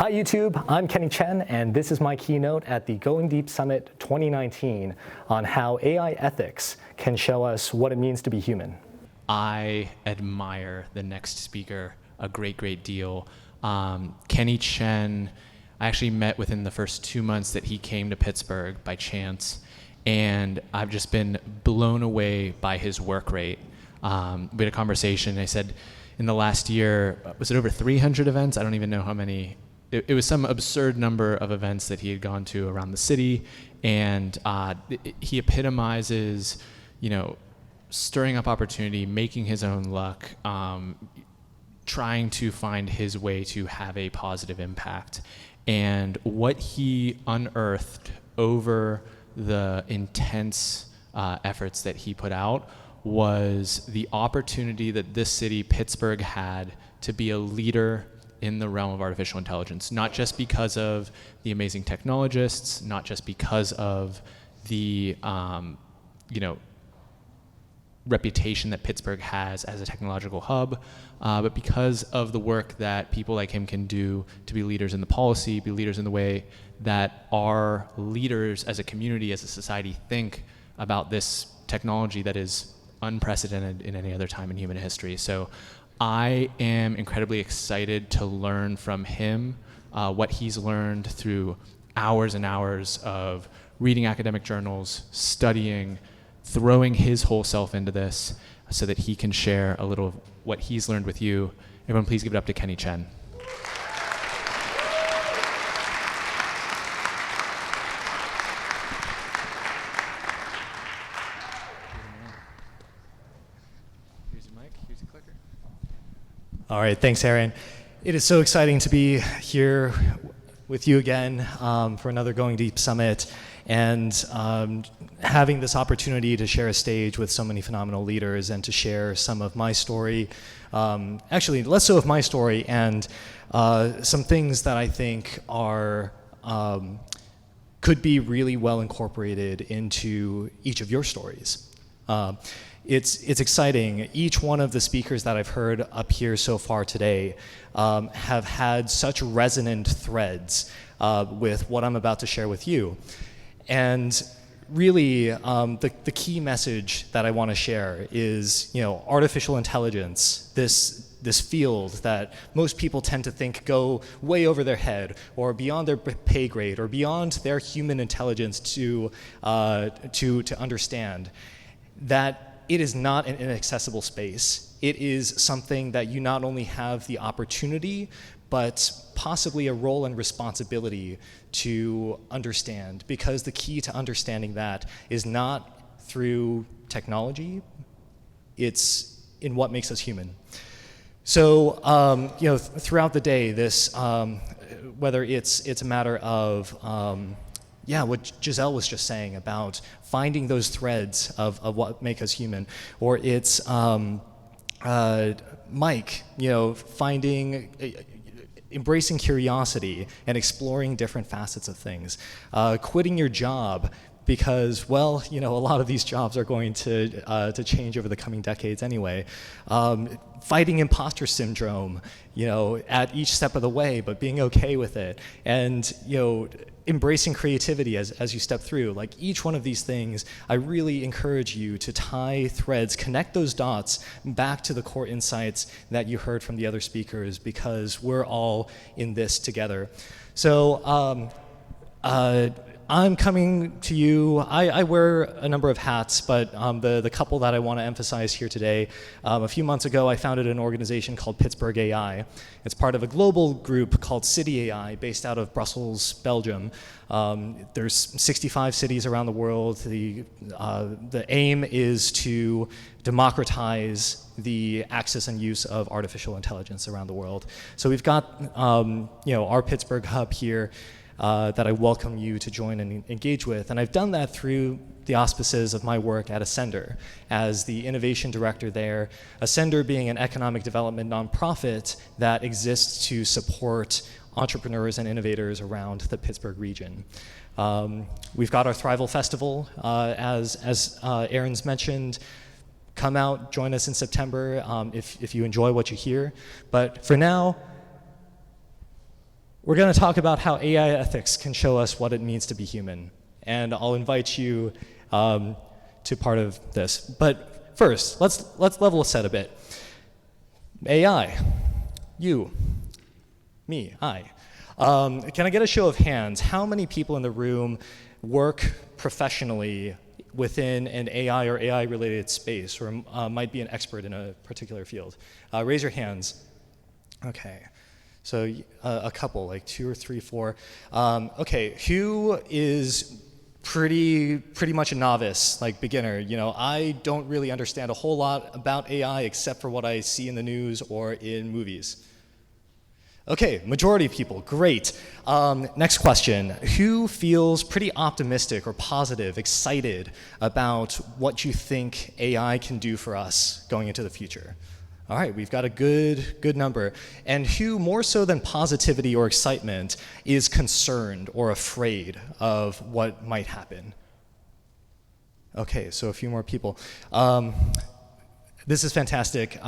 Hi YouTube, I'm Chen, and this is my keynote at the Going Deep Summit 2019 on how AI ethics can show us what it means to be human. I admire the next speaker a great deal. Chen, I actually met within the first 2 months that he came to Pittsburgh by chance, and I've just been blown away by his work rate. We had a conversation, and I said, in the last year, was it over 300 events? I don't even know how many. It was some absurd number of events that he had gone to around the city, and he epitomizes, stirring up opportunity, making his own luck, trying to find his way to have a positive impact. And what he unearthed over the intense efforts that he put out was the opportunity that this city, Pittsburgh, had to be a leader in the realm of artificial intelligence, not just because of the amazing technologists, not just because of the reputation that Pittsburgh has as a technological hub, but because of the work that people like him can do to be leaders in the policy, be leaders in the way that our leaders as a community, as a society, think about this technology that is unprecedented in any other time in human history. So I am incredibly excited to learn from him what he's learned through hours and hours of reading academic journals, studying, throwing his whole self into this so that he can share a little of what he's learned with you. Everyone please give it up to Chen. All right, thanks, Aaron. It is so exciting to be here with you again for another Going Deep Summit, and having this opportunity to share a stage with so many phenomenal leaders and to share some of my story, actually less so of my story, and some things that I think are could be really well incorporated into each of your stories. It's exciting. Each one of the speakers that I've heard up here so far today have had such resonant threads with what I'm about to share with you. And really, the key message that I want to share is, artificial intelligence, this field that most people tend to think go way over their head or beyond their pay grade or beyond their human intelligence to understand, that it is not an inaccessible space. It is something that you not only have the opportunity, but possibly a role and responsibility to understand, because the key to understanding that is not through technology, it's in what makes us human. So, throughout the day, this, whether it's a matter of, what Giselle was just saying about finding those threads of what make us human, or it's Mike, embracing curiosity and exploring different facets of things, quitting your job because, a lot of these jobs are going to change over the coming decades anyway. Fighting imposter syndrome, at each step of the way, but being okay with it, and embracing creativity as you step through. Like each one of these things, I really encourage you to tie threads, connect those dots back to the core insights that you heard from the other speakers, because we're all in this together. So I'm coming to you, I wear a number of hats, but the couple that I want to emphasize here today, a few months ago I founded an organization called Pittsburgh AI. It's part of a global group called City AI based out of Brussels, Belgium. There's 65 cities around the world. The aim is to democratize the access and use of artificial intelligence around the world. So we've got our Pittsburgh hub here, that I welcome you to join and engage with. And I've done that through the auspices of my work at Ascender as the innovation director there. Ascender being an economic development nonprofit that exists to support entrepreneurs and innovators around the Pittsburgh region. We've got our Thrival Festival, as Aaron's mentioned. Come out, join us in September if you enjoy what you hear. But for now, We're going to talk about how AI ethics can show us what it means to be human. And I'll invite you to part of this. But first, let's level set a bit. AI, you, me, I. Can I get a show of hands? How many people in the room work professionally within an AI or AI-related space, or might be an expert in a particular field? Raise your hands. Okay, so a couple, like 2 or 3, 4. Okay, who is pretty much a novice, like beginner? You know, I don't really understand a whole lot about AI except for what I see in the news or in movies. Okay, majority of people, great. Next question, who feels pretty optimistic or positive, excited about what you think AI can do for us going into the future? All right, we've got a good number. And who, more so than positivity or excitement, is concerned or afraid of what might happen? Okay, so a few more people. This is fantastic.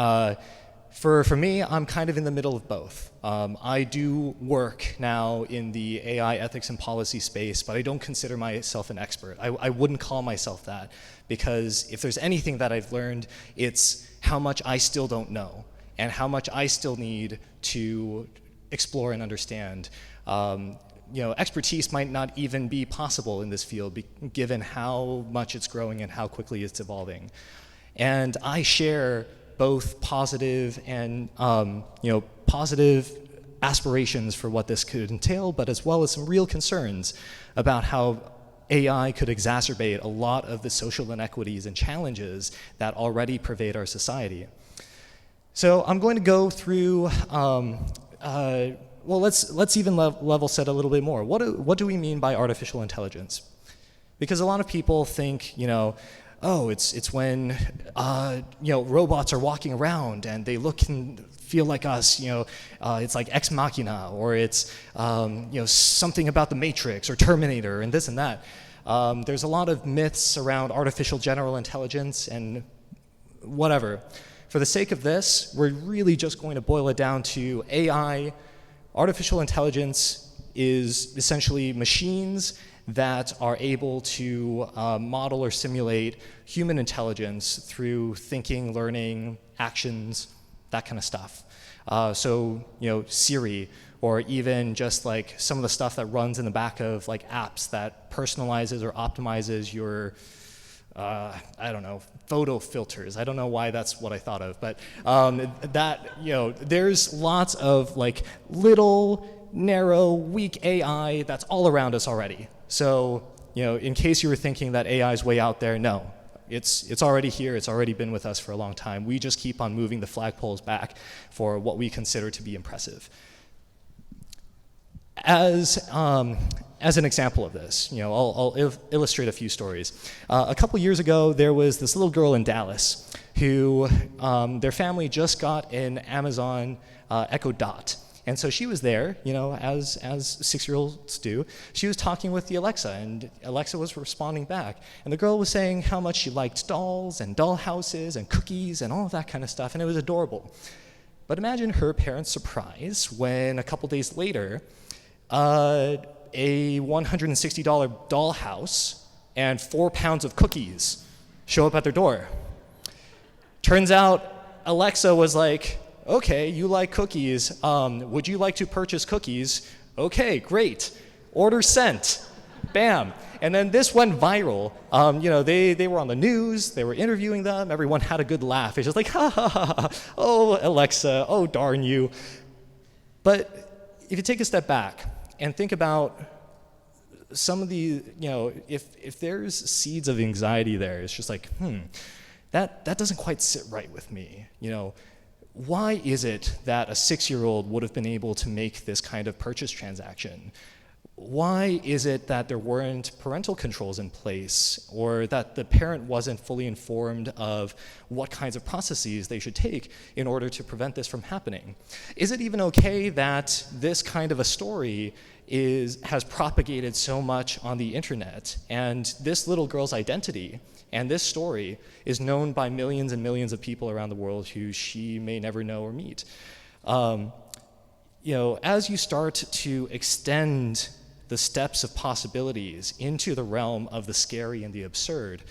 For me, I'm kind of in the middle of both. I do work now in the AI ethics and policy space, but I don't consider myself an expert. I wouldn't call myself that, because if there's anything that I've learned, it's how much I still don't know and how much I still need to explore and understand. You know, expertise might not even be possible in this field, given how much it's growing and how quickly it's evolving. And I share both positive and positive aspirations for what this could entail, but as well as some real concerns about how AI could exacerbate a lot of the social inequities and challenges that already pervade our society. So I'm going to go through. Well, let's even level set a little bit more. What do we mean by artificial intelligence? Because a lot of people think, oh, it's when robots are walking around and they look and feel like us. It's like Ex Machina, or it's something about the Matrix or Terminator and this and that. There's a lot of myths around artificial general intelligence and whatever. For the sake of this, we're really just going to boil it down to AI. Artificial intelligence is essentially machines that are able to model or simulate human intelligence through thinking, learning, actions, that kind of stuff. So, Siri, or even just like some of the stuff that runs in the back of like apps that personalizes or optimizes your, photo filters. I don't know why that's what I thought of, but there's lots of like little, narrow, weak AI that's all around us already. So, in case you were thinking that AI is way out there, no. It's already here. It's already been with us for a long time. We just keep on moving the flagpoles back for what we consider to be impressive. As an example of this, I'll illustrate a few stories. A couple years ago, there was this little girl in Dallas who their family just got an Amazon Echo Dot. And so she was there, as 6-year-olds do. She was talking with the Alexa, and Alexa was responding back. And the girl was saying how much she liked dolls and doll houses and cookies and all of that kind of stuff, and it was adorable. But imagine her parents' surprise when a couple days later, a $160 doll house and 4 pounds of cookies show up at their door. Turns out Alexa was like, okay, you like cookies. Would you like to purchase cookies? Okay, great. Order sent. Bam. And then this went viral. They were on the news. They were interviewing them. Everyone had a good laugh. It's just like, ha, ha, ha, ha. Oh, Alexa. Oh, darn you. But if you take a step back and think about some of the, if there's seeds of anxiety there, it's just like, that doesn't quite sit right with me. Why is it that a 6-year-old would have been able to make this kind of purchase transaction? Why is it that there weren't parental controls in place, or that the parent wasn't fully informed of what kinds of processes they should take in order to prevent this from happening? Is it even okay that this kind of a story has propagated so much on the internet, and this little girl's identity and this story is known by millions and millions of people around the world who she may never know or meet? as you start to extend the steps of possibilities into the realm of the scary and the absurd,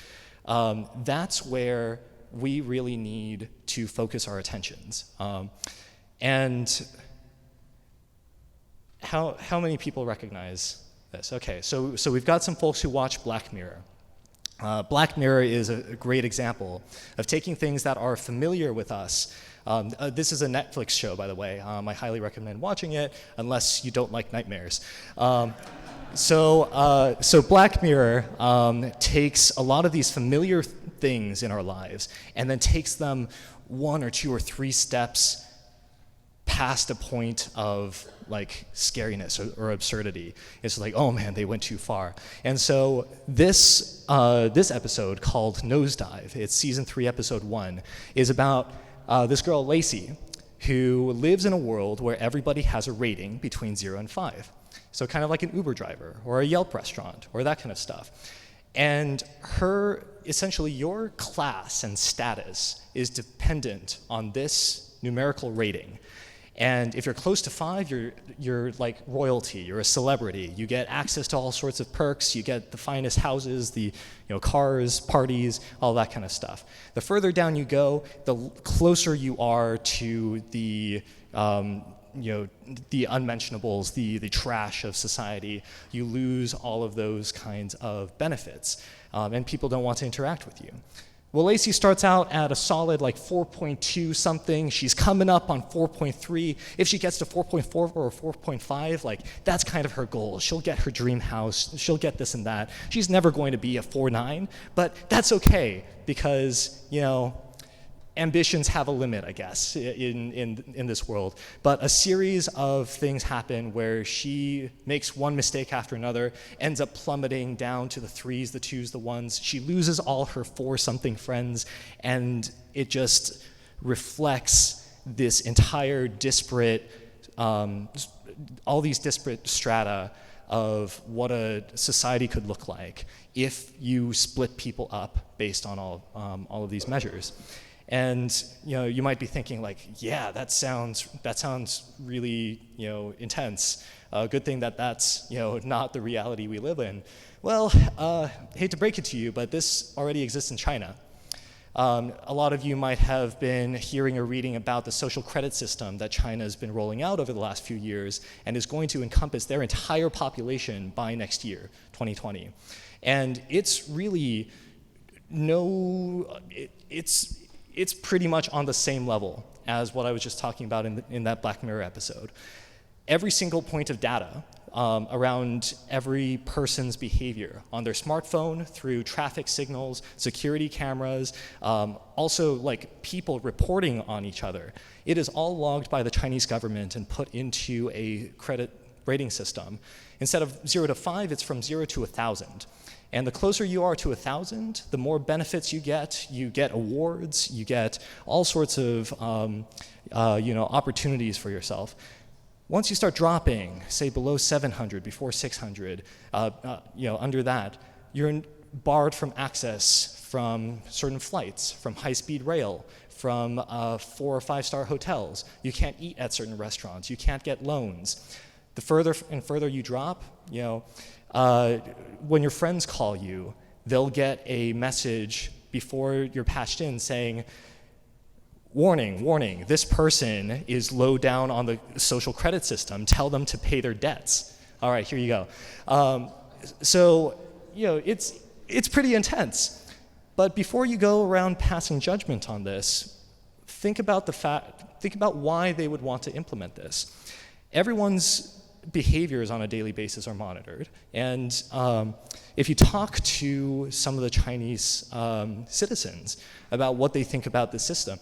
that's where we really need to focus our attentions. And how many people recognize this? Okay, so we've got some folks who watch Black Mirror. Black Mirror is a great example of taking things that are familiar with us. This is a Netflix show, by the way. I highly recommend watching it, unless you don't like nightmares. So Black Mirror takes a lot of these familiar things in our lives and then takes them 1 or 2 or 3 steps past a point of like scariness or absurdity. It's like, oh man, they went too far. And so this episode called Nosedive, it's season 3, episode 1, is about this girl, Lacey, who lives in a world where everybody has a rating between 0 and 5. So kind of like an Uber driver or a Yelp restaurant or that kind of stuff. And essentially your class and status is dependent on this numerical rating. And if you're close to 5, you're like royalty, you're a celebrity. You get access to all sorts of perks, you get the finest houses, the cars, parties, all that kind of stuff. The further down you go, the closer you are to the unmentionables, the trash of society. You lose all of those kinds of benefits, and people don't want to interact with you. Well, Lacey starts out at a solid like 4.2 something. She's coming up on 4.3. If she gets to 4.4 or 4.5, like that's kind of her goal. She'll get her dream house. She'll get this and that. She's never going to be a 4.9, but that's okay because, ambitions have a limit, I guess, in this world. But a series of things happen where she makes one mistake after another, ends up plummeting down to the 3s, the 2s, the 1s. She loses all her 4-something friends, and it just reflects this entire disparate, all these disparate strata of what a society could look like if you split people up based on all of these measures. And you might be thinking like, yeah, that sounds really intense. Good thing that's not the reality we live in. Well, hate to break it to you, but this already exists in China. A lot of you might have been hearing or reading about the social credit system that China has been rolling out over the last few years and is going to encompass their entire population by next year, 2020. And it's really it's pretty much on the same level as what I was just talking about in that Black Mirror episode. Every single point of data around every person's behavior on their smartphone, through traffic signals, security cameras, also like people reporting on each other. It is all logged by the Chinese government and put into a credit rating system. Instead of 0 to 5, it's from 0 to 1,000. And the closer you are to 1,000, the more benefits you get. You get awards, you get all sorts of opportunities for yourself. Once you start dropping, say below 700, before 600, under that, you're barred from access from certain flights, from high-speed rail, from 4 or 5-star hotels. You can't eat at certain restaurants. You can't get loans. The further and further you drop, when your friends call you, they'll get a message before you're patched in saying, warning, warning, this person is low down on the social credit system. Tell them to pay their debts. All right, here you go. It's pretty intense. But before you go around passing judgment on this, think about why they would want to implement this. Everyone's behaviors on a daily basis are monitored. And if you talk to some of the Chinese citizens about what they think about the system,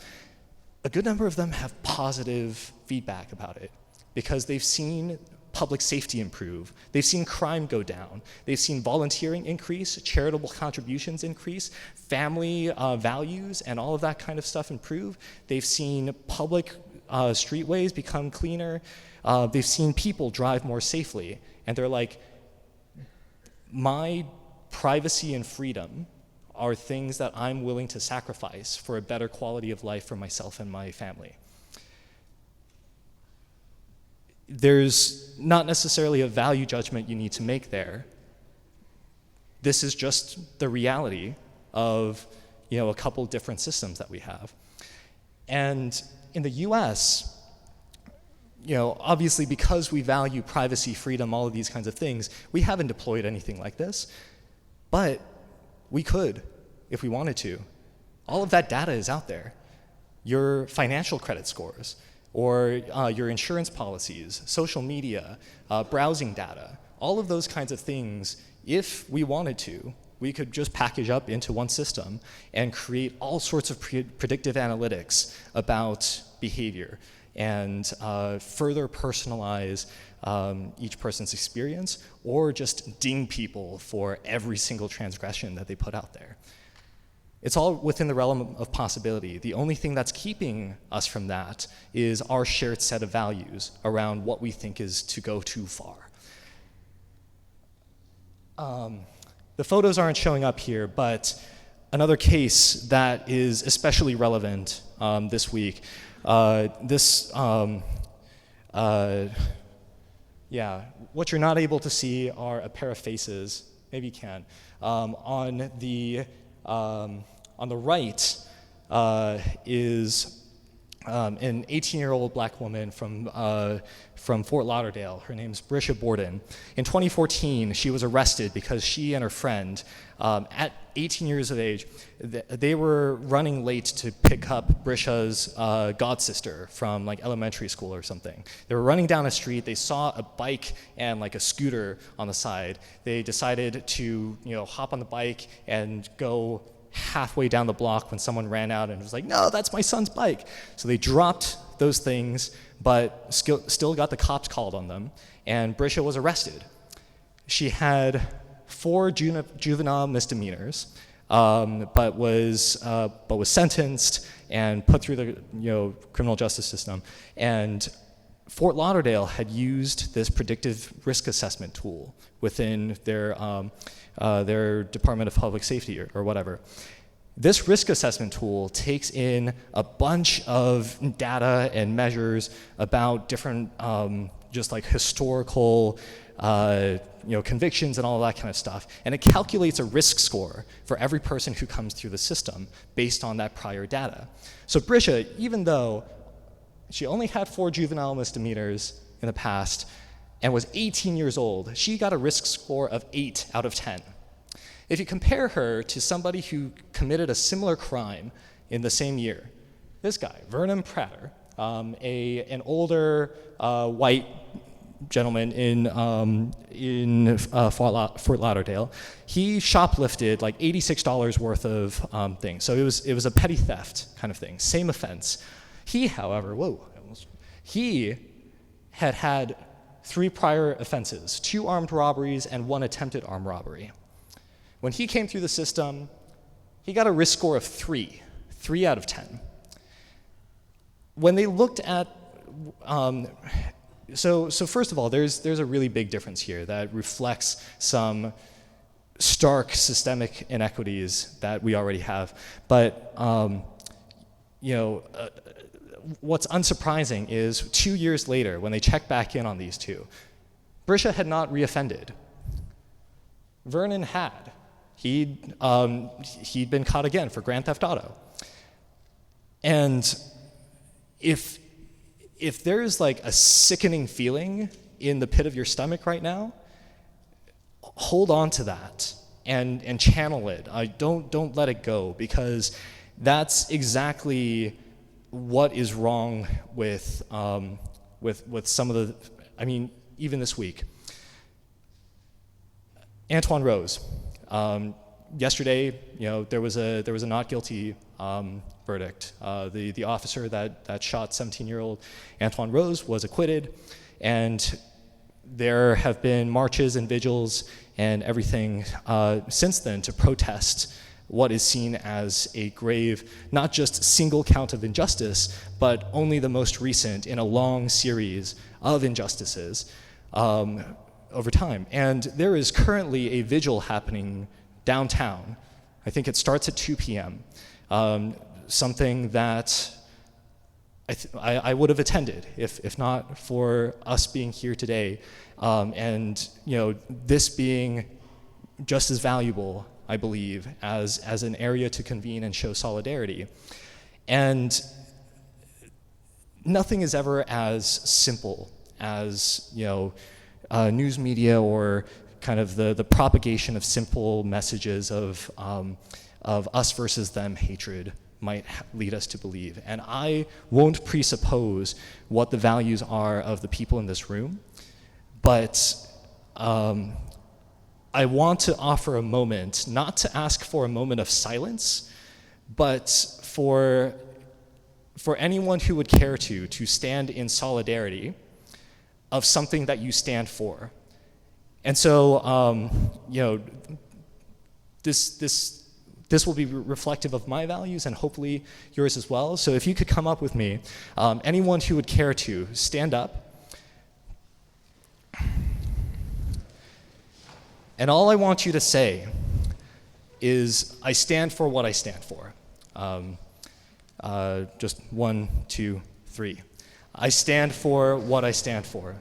a good number of them have positive feedback about it because they've seen public safety improve. They've seen crime go down. They've seen volunteering increase, charitable contributions increase, family values and all of that kind of stuff improve. They've seen public streetways become cleaner. They've seen people drive more safely. And they're like, my privacy and freedom are things that I'm willing to sacrifice for a better quality of life for myself and my family. there's not necessarily a value judgment you need to make there. This is just the reality of, a couple different systems that we have. And in the US, obviously because we value privacy, freedom, all of these kinds of things, we haven't deployed anything like this, but we could if we wanted to. All of that data is out there. Your financial credit scores, or your insurance policies, social media, browsing data, all of those kinds of things, if we wanted to, we could just package up into one system and create all sorts of predictive analytics about behavior and further personalize each person's experience, or just ding people for every single transgression that they put out there. It's all within the realm of possibility. The only thing that's keeping us from that is our shared set of values around what we think is to go too far. The photos aren't showing up here, but another case that is especially relevant this week, what you're not able to see are a pair of faces, maybe you can. On the right is an 18-year-old black woman from Fort Lauderdale. Her name's Bridget Borden. In 2014, she was arrested because she and her friend, at 18 years of age, they were running late to pick up Brisha's god sister from like elementary school or something. They were running down a street. They saw a bike and like a scooter on the side. They decided to hop on the bike and go halfway down the block when someone ran out and was like, "No, that's my son's bike." So they dropped those things, but still got the cops called on them, and Brisha was arrested. She had 4 juvenile misdemeanors, but was sentenced and put through the criminal justice system. And Fort Lauderdale had used this predictive risk assessment tool within their Department of Public Safety or whatever. This risk assessment tool takes in a bunch of data and measures about different just like historical convictions and all that kind of stuff, and it calculates a risk score for every person who comes through the system based on that prior data. So Brisha, even though she only had 4 juvenile misdemeanors in the past and was 18 years old, she got a risk score of 8 out of 10. If you compare her to somebody who committed a similar crime in the same year, this guy, Vernon Prater, an older white gentleman in Fort Lauderdale, he shoplifted like $86 worth of things. So it was a petty theft kind of thing, same offense. He, however, he had 3 prior offenses, 2 armed robberies and 1 attempted armed robbery. When he came through the system, he got a risk score of 3 out of 10. When they looked at, so first of all, there's a really big difference here that reflects some stark systemic inequities that we already have. But what's unsurprising is 2 years later, when they checked back in on these two, Brisha had not reoffended. Vernon had. He'd been caught again for Grand Theft Auto. And if there's like a sickening feeling in the pit of your stomach right now, hold on to that and channel it. Don't let it go, because that's exactly what is wrong with some of the, even this week. Antoine Rose. Yesterday, there was a not guilty verdict. The officer that shot 17-year-old Antoine Rose was acquitted, and there have been marches and vigils and everything since then to protest what is seen as a grave, not just single count of injustice, but only the most recent in a long series of injustices over time. And there is currently a vigil happening downtown. I think it starts at 2 p.m. Something that I would have attended if not for us being here today, and this being just as valuable, I believe, as an area to convene and show solidarity. And nothing is ever as simple as news media or kind of the propagation of simple messages of us versus them hatred might lead us to believe. And I won't presuppose what the values are of the people in this room, but I want to offer a moment, not to ask for a moment of silence, but for anyone who would care to stand in solidarity of something that you stand for. And so, this will be reflective of my values and hopefully yours as well. So if you could come up with me, anyone who would care to stand up. And all I want you to say is, I stand for what I stand for. Just 1, 2, 3. I stand for what I stand for.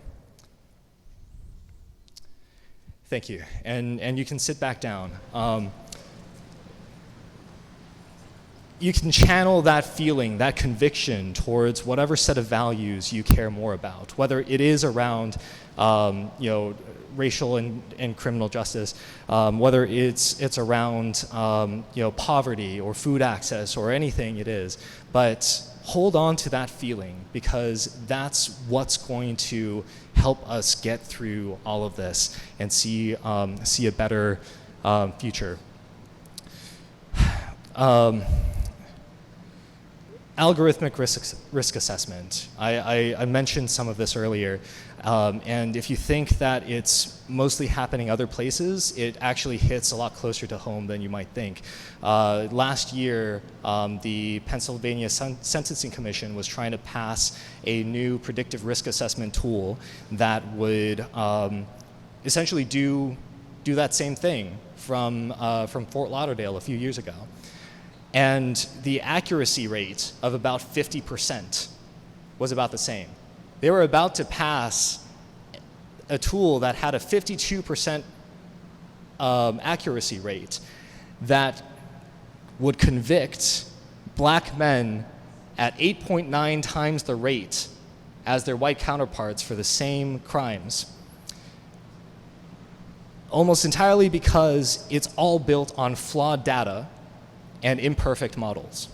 Thank you. And you can sit back down. You can channel that feeling, that conviction towards whatever set of values you care more about, whether it is around racial and criminal justice, whether it's around poverty or food access or anything it is. But hold on to that feeling, because that's what's going to help us get through all of this and see a better future. Algorithmic risk assessment. I mentioned some of this earlier, and if you think that it's mostly happening other places, it actually hits a lot closer to home than you might think. Last year, the Pennsylvania Sentencing Commission was trying to pass a new predictive risk assessment tool that would essentially do that same thing from Fort Lauderdale a few years ago. And the accuracy rate of about 50% was about the same. They were about to pass a tool that had a 52% accuracy rate that would convict black men at 8.9 times the rate as their white counterparts for the same crimes. Almost entirely because it's all built on flawed data and imperfect models.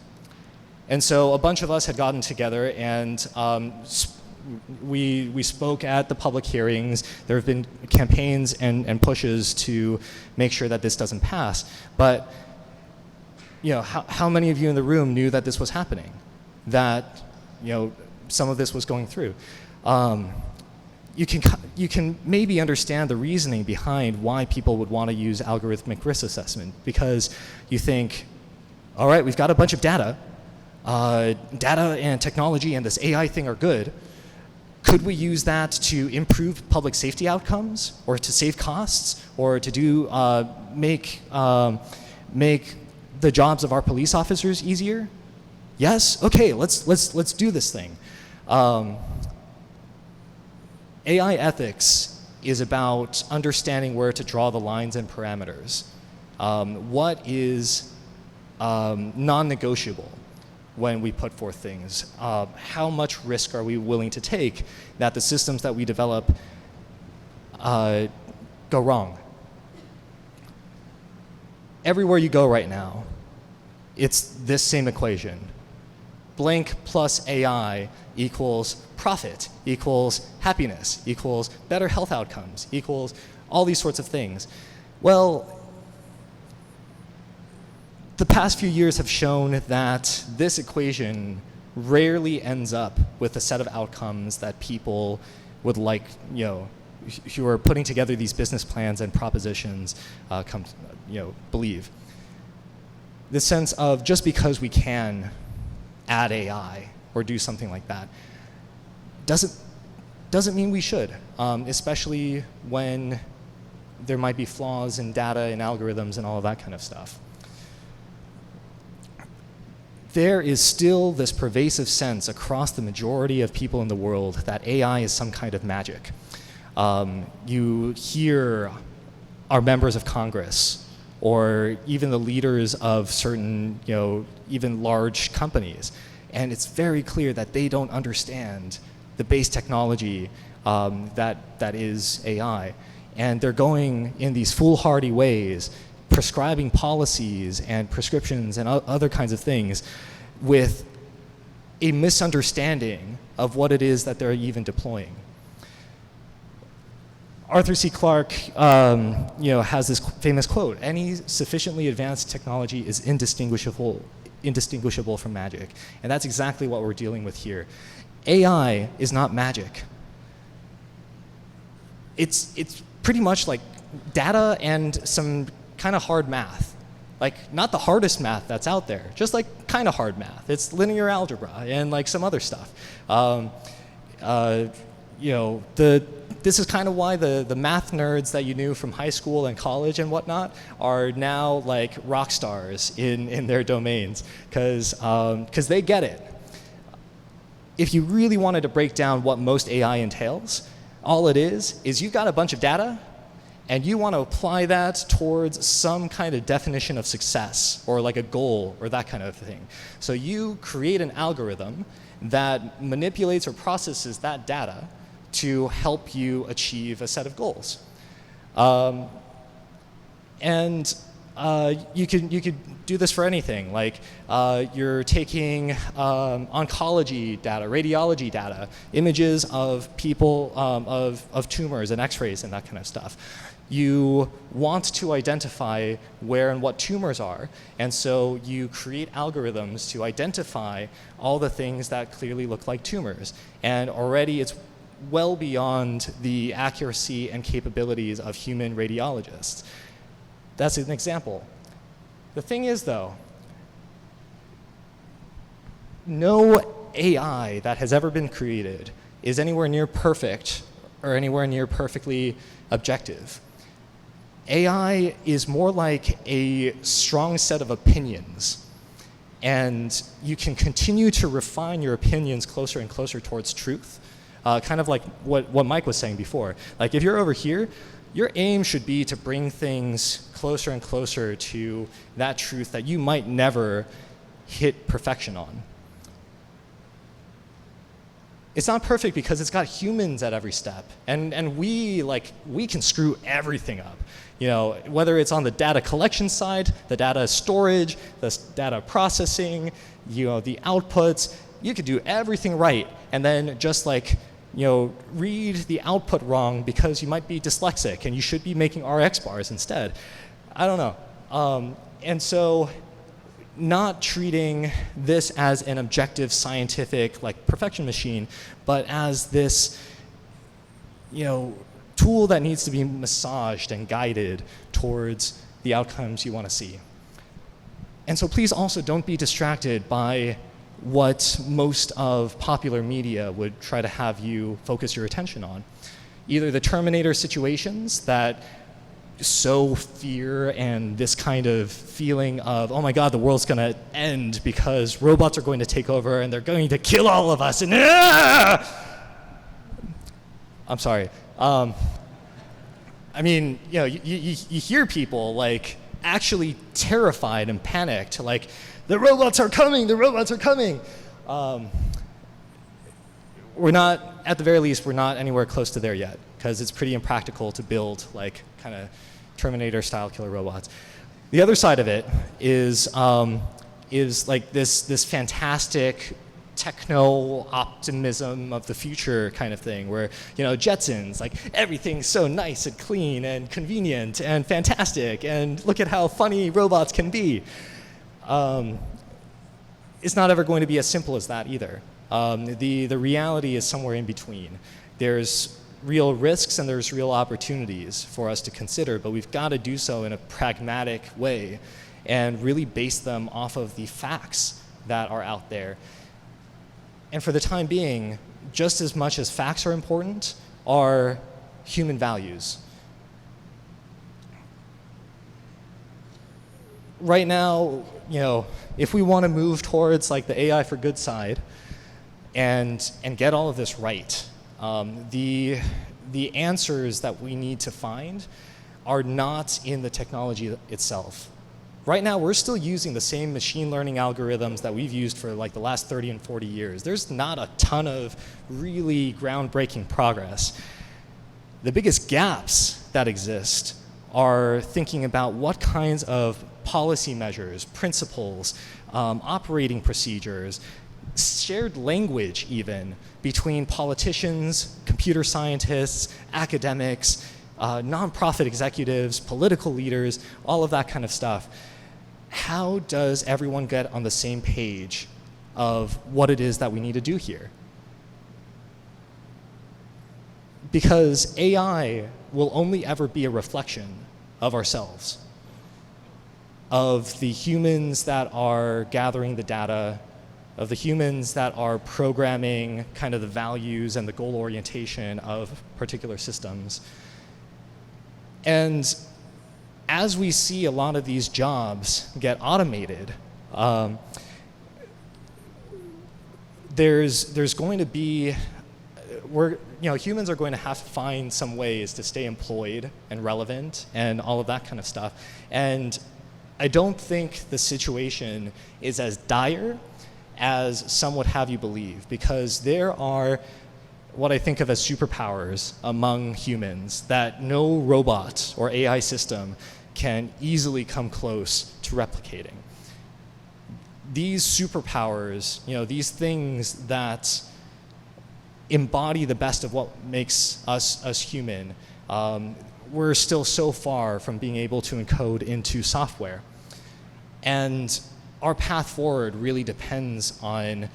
And so a bunch of us had gotten together and we spoke at the public hearings. There have been campaigns and pushes to make sure that this doesn't pass. But how many of you in the room knew that this was happening? That some of this was going through? You can maybe understand the reasoning behind why people would want to use algorithmic risk assessment, because you think, all right, we've got a bunch of data. Data and technology and this AI thing are good. Could we use that to improve public safety outcomes, or to save costs, or to make the jobs of our police officers easier? Yes. Okay. Let's do this thing. AI ethics is about understanding where to draw the lines and parameters. What is non-negotiable when we put forth things? How much risk are we willing to take that the systems that we develop go wrong? Everywhere you go right now, it's this same equation. Blank plus AI equals profit, equals happiness, equals better health outcomes, equals all these sorts of things. Well, the past few years have shown that this equation rarely ends up with a set of outcomes that people would like, who are putting together these business plans and propositions, believe. The sense of just because we can add AI or do something like that doesn't mean we should, especially when there might be flaws in data and algorithms and all of that kind of stuff. there is still this pervasive sense across the majority of people in the world that AI is some kind of magic. You hear our members of Congress or even the leaders of certain, even large companies, and it's very clear that they don't understand the base technology that is AI. And they're going in these foolhardy ways, prescribing policies and prescriptions and other kinds of things with a misunderstanding of what it is that they're even deploying. Arthur C. Clarke has this famous quote: "Any sufficiently advanced technology is indistinguishable from magic." And that's exactly what we're dealing with here. AI is not magic. It's pretty much like data and some kind of hard math. Like, not the hardest math that's out there, just like kind of hard math. It's linear algebra and like some other stuff. This is kind of why the math nerds that you knew from high school and college and whatnot are now like rock stars in their domains, because they get it. If you really wanted to break down what most AI entails, all it is you've got a bunch of data and you want to apply that towards some kind of definition of success or like a goal or that kind of thing. So you create an algorithm that manipulates or processes that data to help you achieve a set of goals. You could do this for anything. Like you're taking oncology data, radiology data, images of people, of tumors and x-rays and that kind of stuff. You want to identify where and what tumors are, and so you create algorithms to identify all the things that clearly look like tumors. And already it's well beyond the accuracy and capabilities of human radiologists. That's an example. The thing is, though, no AI that has ever been created is anywhere near perfect or anywhere near perfectly objective. AI is more like a strong set of opinions, and you can continue to refine your opinions closer and closer towards truth, kind of like what Mike was saying before. Like, if you're over here, your aim should be to bring things closer and closer to that truth that you might never hit perfection on. It's not perfect because it's got humans at every step, and we can screw everything up. Whether it's on the data collection side, the data storage, the data processing, the outputs, you could do everything right, and then just read the output wrong because you might be dyslexic and you should be making RX bars instead. I don't know. And so not treating this as an objective scientific perfection machine, but as this tool that needs to be massaged and guided towards the outcomes you want to see. And so please also don't be distracted by what most of popular media would try to have you focus your attention on. Either the Terminator situations that sow fear and this kind of feeling of, oh my God, the world's going to end because robots are going to take over and they're going to kill all of us. And I'm sorry. You hear people actually terrified and panicked, the robots are coming, the robots are coming. We're not, at the very least, we're not anywhere close to there yet, because it's pretty impractical to build kind of Terminator-style killer robots. The other side of it is this fantastic techno-optimism of the future kind of thing, where, Jetsons, everything's so nice and clean and convenient and fantastic, and look at how funny robots can be. It's not ever going to be as simple as that either. The reality is somewhere in between. There's real risks and there's real opportunities for us to consider, but we've got to do so in a pragmatic way and really base them off of the facts that are out there. And for the time being, just as much as facts are important are human values. right now, if we want to move towards like the AI for good side and get all of this right, the answers that we need to find are not in the technology itself. Right now, we're still using the same machine learning algorithms that we've used for like the last 30 and 40 years. There's not a ton of really groundbreaking progress. The biggest gaps that exist are thinking about what kinds of policy measures, principles, operating procedures, shared language even between politicians, computer scientists, academics, nonprofit executives, political leaders, all of that kind of stuff. How does everyone get on the same page of what it is that we need to do here? Because AI will only ever be a reflection of ourselves, of the humans that are gathering the data, of the humans that are programming kind of the values and the goal orientation of particular systems. And as we see a lot of these jobs get automated, there's going to be, humans are going to have to find some ways to stay employed and relevant and all of that kind of stuff. And I don't think the situation is as dire as some would have you believe, because there are what I think of as superpowers among humans that no robot or AI system can easily come close to replicating. These superpowers, these things that embody the best of what makes us human, we're still so far from being able to encode into software. And our path forward really depends on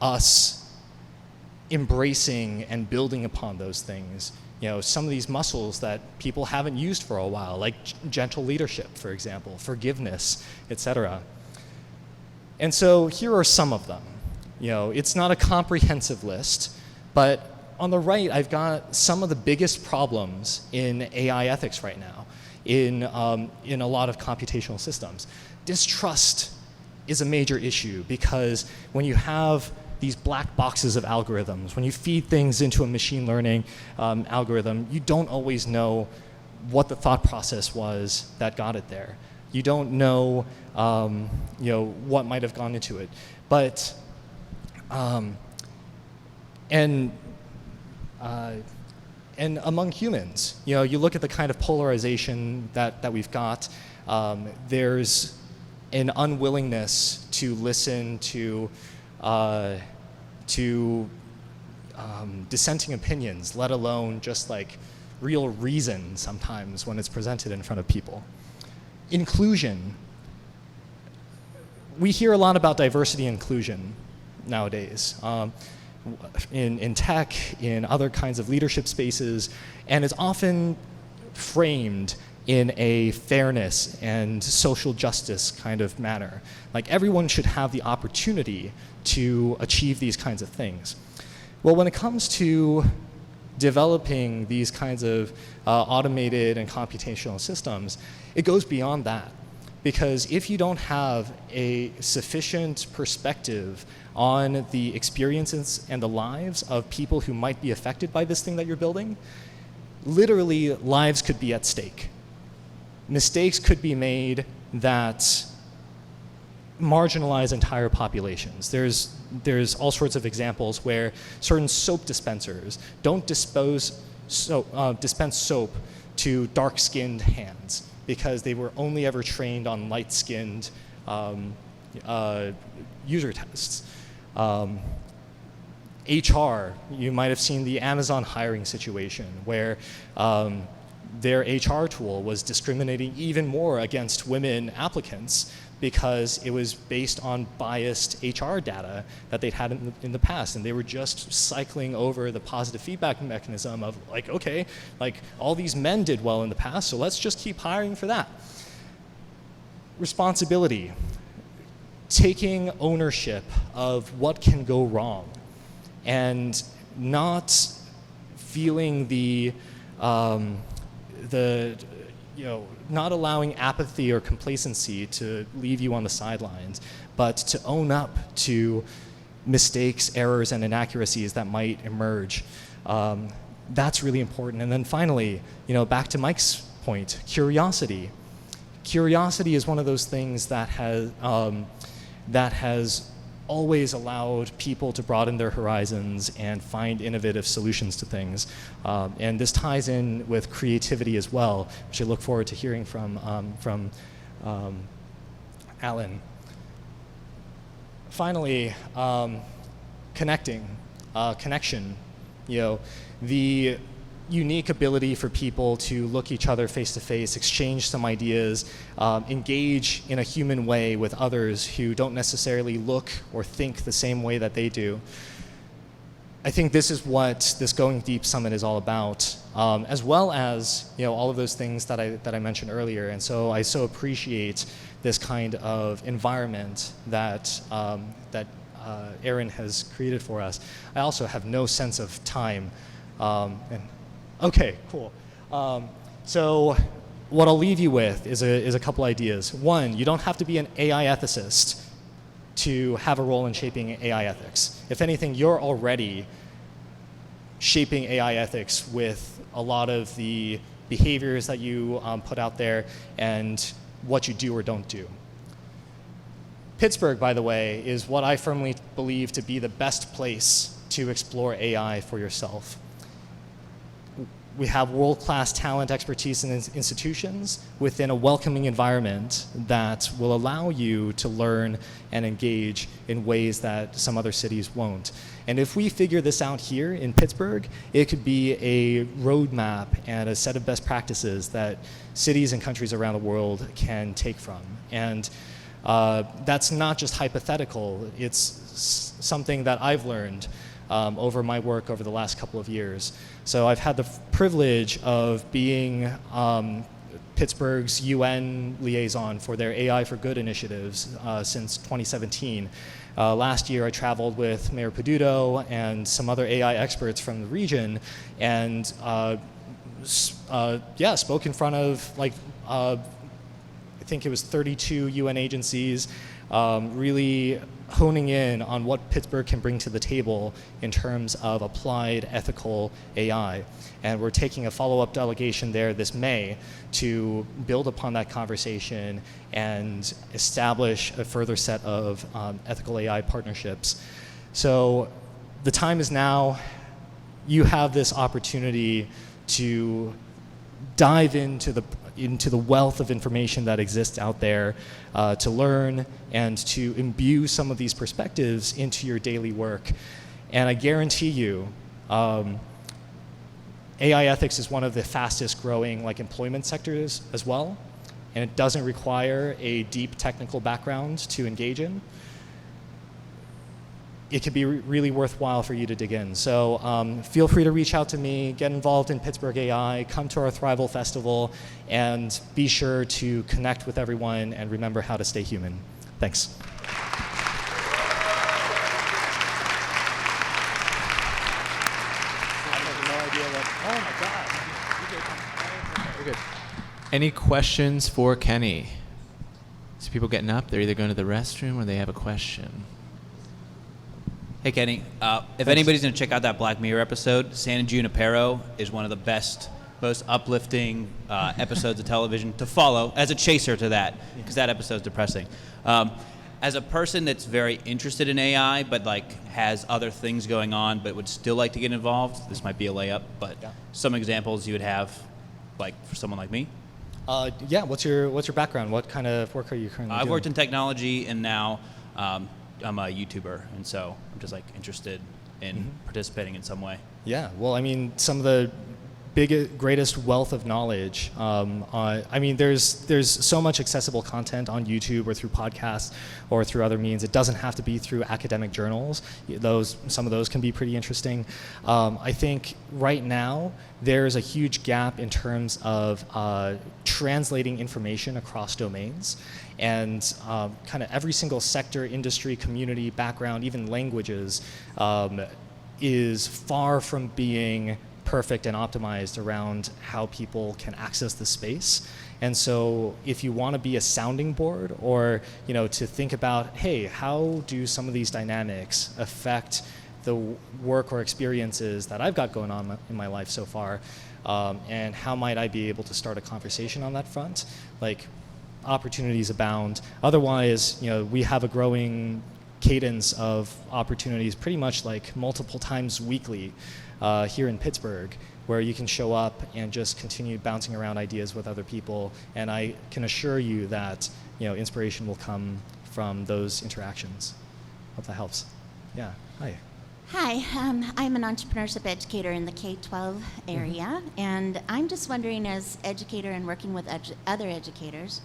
us embracing and building upon those things. Some of these muscles that people haven't used for a while, like gentle leadership, for example, forgiveness, etc. And so here are some of them. It's not a comprehensive list, but on the right, I've got some of the biggest problems in AI ethics right now, in a lot of computational systems. Distrust is a major issue, because when you have these black boxes of algorithms, when you feed things into a machine learning algorithm, you don't always know what the thought process was that got it there. You don't know, what might have gone into it. But, and among humans, you look at the kind of polarization that we've got. There's an unwillingness to listen to dissenting opinions, let alone just like real reason sometimes when it's presented in front of people. Inclusion. We hear a lot about diversity and inclusion nowadays, in tech, in other kinds of leadership spaces, and it's often framed in a fairness and social justice kind of manner. Like everyone should have the opportunity to achieve these kinds of things. Well, when it comes to developing these kinds of automated and computational systems, it goes beyond that. Because if you don't have a sufficient perspective on the experiences and the lives of people who might be affected by this thing that you're building, literally lives could be at stake. Mistakes could be made that marginalize entire populations. There's all sorts of examples where certain soap dispensers don't dispense soap to dark-skinned hands because they were only ever trained on light-skinned user tests. HR, you might have seen the Amazon hiring situation where their HR tool was discriminating even more against women applicants because it was based on biased HR data that they'd had in the past, and they were just cycling over the positive feedback mechanism of like, okay, like all these men did well in the past, so let's just keep hiring for that. Responsibility, taking ownership of what can go wrong, and not feeling not allowing apathy or complacency to leave you on the sidelines, but to own up to mistakes, errors, and inaccuracies that might emerge. That's really important. And then finally, back to Mike's point, curiosity. Curiosity is one of those things that has always allowed people to broaden their horizons and find innovative solutions to things. And this ties in with creativity as well, which I look forward to hearing from Alan. Finally, connection. The unique ability for people to look each other face to face, exchange some ideas, engage in a human way with others who don't necessarily look or think the same way that they do. I think this is what this Going Deep Summit is all about, as well as all of those things that I mentioned earlier. And so I so appreciate this kind of environment that Aaron has created for us. I also have no sense of time. Okay, cool. So what I'll leave you with is a couple ideas. One, you don't have to be an AI ethicist to have a role in shaping AI ethics. If anything, you're already shaping AI ethics with a lot of the behaviors that you put out there and what you do or don't do. Pittsburgh, by the way, is what I firmly believe to be the best place to explore AI for yourself. We have world-class talent, expertise, and institutions within a welcoming environment that will allow you to learn and engage in ways that some other cities won't. And if we figure this out here in Pittsburgh, it could be a roadmap and a set of best practices that cities and countries around the world can take from. And that's not just hypothetical. It's something that I've learned over my work over the last couple of years. So I've had the privilege of being Pittsburgh's UN liaison for their AI for Good initiatives since 2017. Last year I traveled with Mayor Peduto and some other AI experts from the region and spoke in front of I think it was 32 UN agencies, really honing in on what Pittsburgh can bring to the table in terms of applied ethical AI. And we're taking a follow-up delegation there this May to build upon that conversation and establish a further set of ethical AI partnerships. So the time is now. You have this opportunity to dive into the wealth of information that exists out there, to learn and to imbue some of these perspectives into your daily work. And I guarantee you, AI ethics is one of the fastest growing employment sectors as well, and it doesn't require a deep technical background to engage in. It could be really worthwhile for you to dig in. So feel free to reach out to me, get involved in Pittsburgh AI, come to our Thrival Festival, and be sure to connect with everyone and remember how to stay human. Thanks. I have no idea what, oh my God. You're good. Any questions for Kenny? So people getting up, they're either going to the restroom or they have a question. Hey, Kenny. If anybody's going to check out that Black Mirror episode, San Junipero is one of the best, most uplifting episodes of television to follow as a chaser to that, because that episode's depressing. As a person that's very interested in AI, but has other things going on, but would still like to get involved, this might be a layup, but some examples you would have, for someone like me? What's your background? What kind of work are you currently doing? I've worked in technology, and now I'm a YouTuber, and so I'm just interested in participating in some way. Yeah, well, I mean, some of the greatest wealth of knowledge. There's so much accessible content on YouTube or through podcasts or through other means. It doesn't have to be through academic journals. Some of those can be pretty interesting. I think right now there's a huge gap in terms of translating information across domains. And kind of every single sector, industry, community, background, even languages, is far from being perfect and optimized around how people can access the space. And so if you want to be a sounding board, or to think about, hey, how do some of these dynamics affect the work or experiences that I've got going on in my life so far, and how might I be able to start a conversation on that front? Like, opportunities abound. Otherwise, we have a growing cadence of opportunities pretty much like multiple times weekly here in Pittsburgh, where you can show up and just continue bouncing around ideas with other people. And I can assure you that inspiration will come from those interactions. Hope that helps. Yeah, hi. Hi, I'm an entrepreneurship educator in the K-12 area, and I'm just wondering, as educator and working with other educators,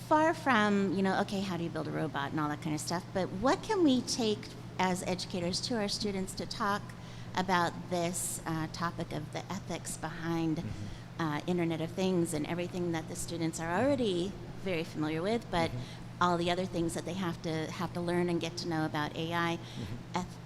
far from, okay, how do you build a robot and all that kind of stuff, but what can we take as educators to our students to talk about this topic of the ethics behind Internet of Things and everything that the students are already very familiar with, but all the other things that they have to learn and get to know about AI.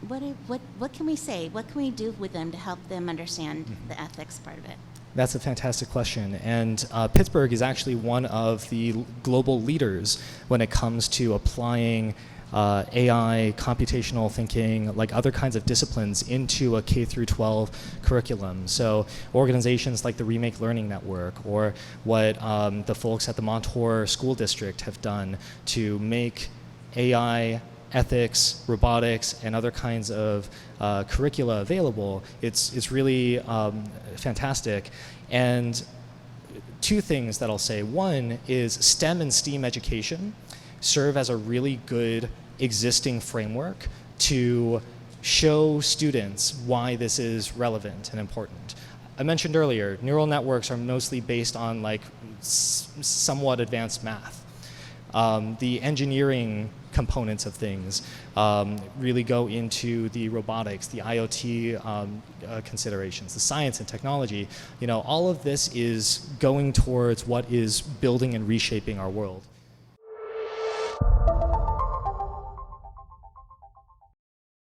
What can we say? What can we do with them to help them understand the ethics part of it? That's a fantastic question. And Pittsburgh is actually one of the global leaders when it comes to applying AI, computational thinking, like other kinds of disciplines into a K through 12 curriculum. So organizations like the Remake Learning Network, or what the folks at the Montour School District have done to make AI, ethics, robotics, and other kinds of curricula available, it's really fantastic. And two things that I'll say. One is STEM and STEAM education serve as a really good existing framework to show students why this is relevant and important. I mentioned earlier, neural networks are mostly based on like somewhat advanced math. The engineering components of things really go into the robotics, the IoT considerations, the science and technology. All of this is going towards what is building and reshaping our world.